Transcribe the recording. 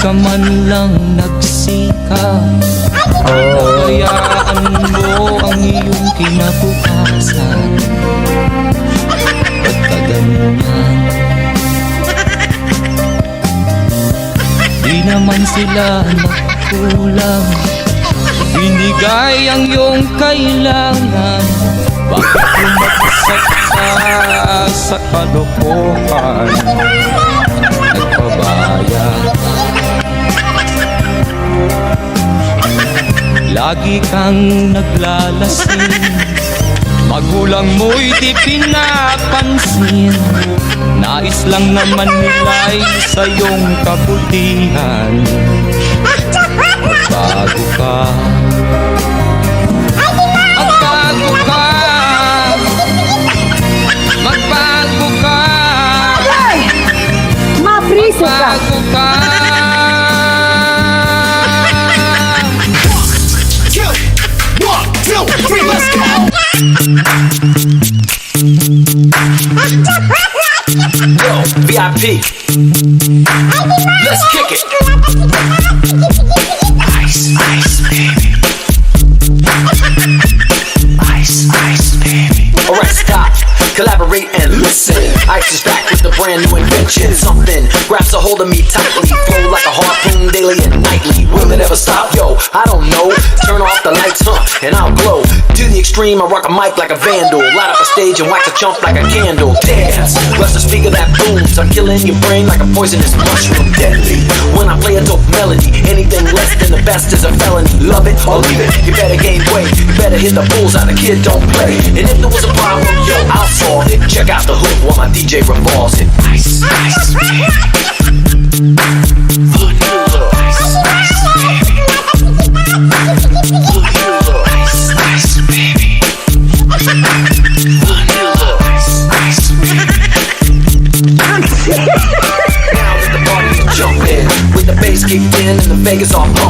ka man lang nagsikap, hayaan mo ang iyong kinabukasan. Ba't ka ganyan? Di naman sila nagkulang, binigay ang iyong kailangan. Bakit lumagsak ka sa kalokohan? Nagpabaya, lagi kang naglalasing, magulang mo'y di pinapansin. Nais lang naman nila'y sa iyong kabutihan. Magbago ka, magbago ka, magbago ka, Mapriso ka! magbago ka. Yo, VIP, let's kick it. Ice, ice, baby. Ice, ice, baby. Alright, stop, collaborate and listen. Ice is back with a brand new invention. Something grabs a hold of me tightly, flow like a harpoon daily and nightly. Will it ever stop? Yo, I don't know. Turn off the lights, and I'll glow. To the extreme, I rock a mic like a vandal. Light up a stage and wax a chump like a candle. Dance, bless the speaker that booms. I'm killing your brain like a poisonous mushroom. Deadly, when I play a dope melody. Anything less than the best is a felony. Love it or leave it, you better gain weight. You better hit the bullseye, the kid don't play. And if there was a problem, yo, I'll solve it. Check out the hook while my DJ revolves it. Ice, ice, baby. Vanilla. Ice, ice, baby. Vanilla. Ice, ice, baby. Vanilla. Ice, ice, baby. Now that the party is jumping, with the bass kicked in and the Vegas all pumping.